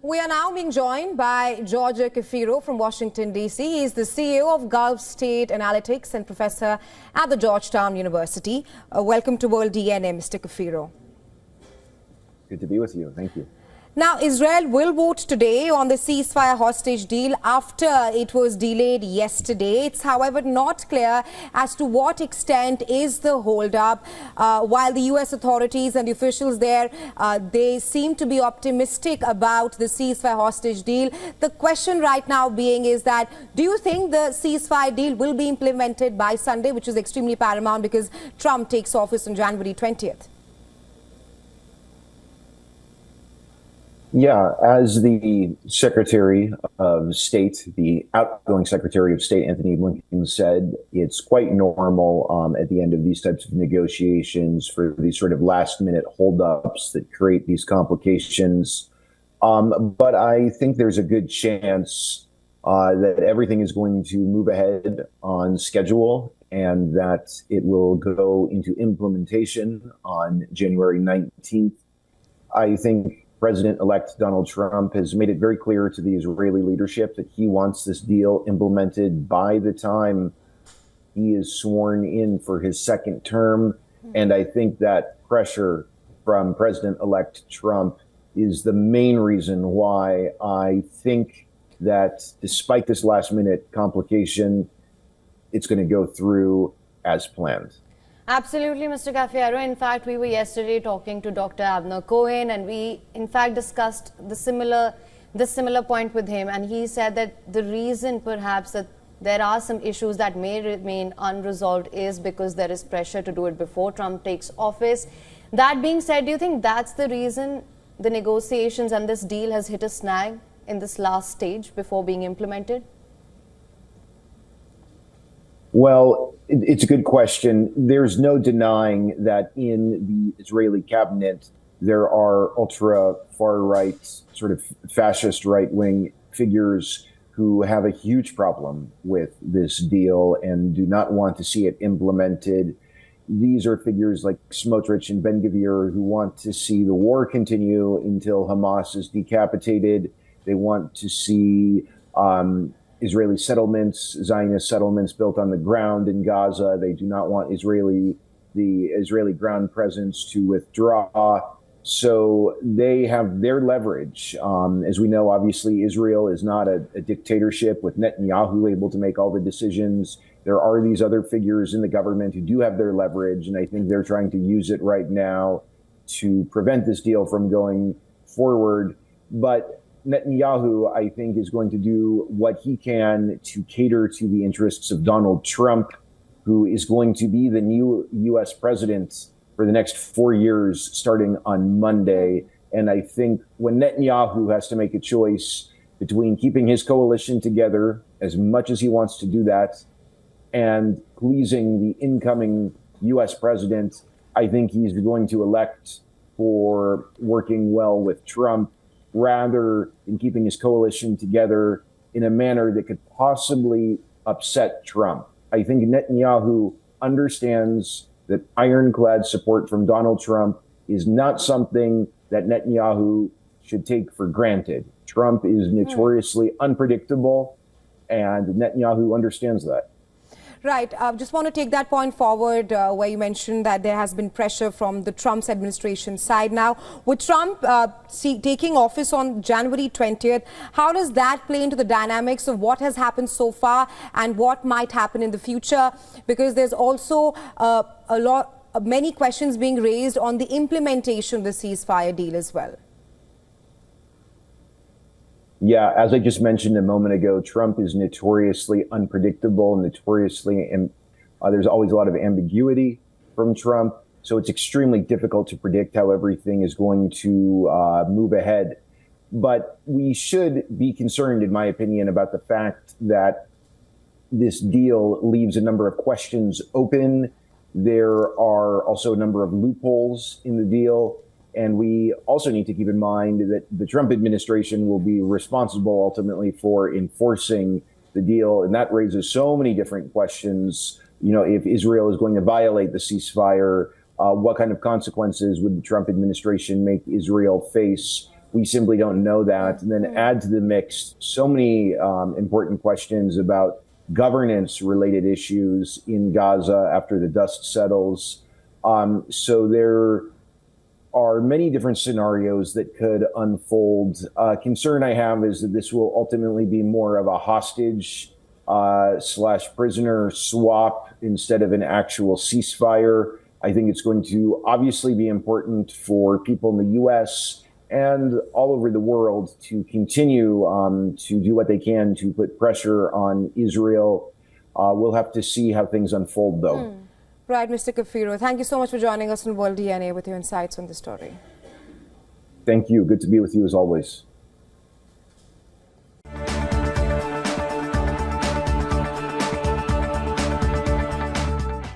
We are now being joined by George Kefiro from Washington, D.C. He is the CEO of Gulf State Analytics and professor at the Georgetown University. Welcome to World DNA, Mr. Kefiro. Good to be with you. Thank you. Now, Israel will vote today on the ceasefire hostage deal after it was delayed yesterday. It's, however, not clear as to what extent is the holdup. While the U.S. authorities and the officials there, they seem to be optimistic about the ceasefire hostage deal. The question right now being is that, do you think the ceasefire deal will be implemented by Sunday, which is extremely paramount because Trump takes office on January 20th? Yeah, as the Secretary of State, the outgoing Secretary of State, Anthony Blinken, said, it's quite normal at the end of these types of negotiations for these sort of last-minute holdups that create these complications. But I think there's a good chance that everything is going to move ahead on schedule and that it will go into implementation on January 19th. I think President-elect Donald Trump has made it very clear to the Israeli leadership that he wants this deal implemented by the time he is sworn in for his second term. And I think that pressure from President-elect Trump is the main reason why I think that despite this last-minute complication, it's going to go through as planned. Absolutely, Mr. Kefiro. In fact, we were yesterday talking to Dr. Avner Cohen, and we, in fact, discussed the similar point with him. And he said that the reason, perhaps, that there are some issues that may remain unresolved is because there is pressure to do it before Trump takes office. That being said, do you think that's the reason the negotiations and this deal has hit a snag in this last stage before being implemented? Well, it's a good question. There's no denying that in the Israeli cabinet, there are ultra far right, sort of fascist right wing figures who have a huge problem with this deal and do not want to see it implemented. These are figures like Smotrich and Ben-Gvir who want to see the war continue until Hamas is decapitated. They want to see Israeli settlements, Zionist settlements built on the ground in Gaza. They do not want the Israeli ground presence to withdraw. So they have their leverage. As we know, obviously, Israel is not a dictatorship with Netanyahu able to make all the decisions. There are these other figures in the government who do have their leverage, and I think they're trying to use it right now to prevent this deal from going forward. But Netanyahu, I think, is going to do what he can to cater to the interests of Donald Trump, who is going to be the new U.S. president for the next 4 years, starting on Monday. And I think when Netanyahu has to make a choice between keeping his coalition together, as much as he wants to do that, and pleasing the incoming U.S. president, I think he's going to elect for working well with Trump, rather than keeping his coalition together in a manner that could possibly upset Trump. I think Netanyahu understands that ironclad support from Donald Trump is not something that Netanyahu should take for granted. Trump is notoriously unpredictable, and Netanyahu understands that. Right. Just want to take that point forward where you mentioned that there has been pressure from the Trump's administration side. Now, with Trump taking office on January 20th, how does that play into the dynamics of what has happened so far and what might happen in the future? Because there's also many questions being raised on the implementation of the ceasefire deal as well. Yeah, as I just mentioned a moment ago, Trump is notoriously unpredictable, and there's always a lot of ambiguity from Trump. So it's extremely difficult to predict how everything is going to move ahead. But we should be concerned, in my opinion, about the fact that this deal leaves a number of questions open. There are also a number of loopholes in the deal. And we also need to keep in mind that the Trump administration will be responsible ultimately for enforcing the deal. And that raises so many different questions. You know, if Israel is going to violate the ceasefire, what kind of consequences would the Trump administration make Israel face? We simply don't know that. And then add to the mix so many important questions about governance-related issues in Gaza after the dust settles. So there are many different scenarios that could unfold. Concern I have is that this will ultimately be more of a hostage / prisoner swap instead of an actual ceasefire. I think it's going to obviously be important for people in the U.S. and all over the world to continue to do what they can to put pressure on Israel. We'll have to see how things unfold, though. Right, Mr. Kafiro, thank you so much for joining us on World DNA with your insights on the story. Thank you. Good to be with you as always.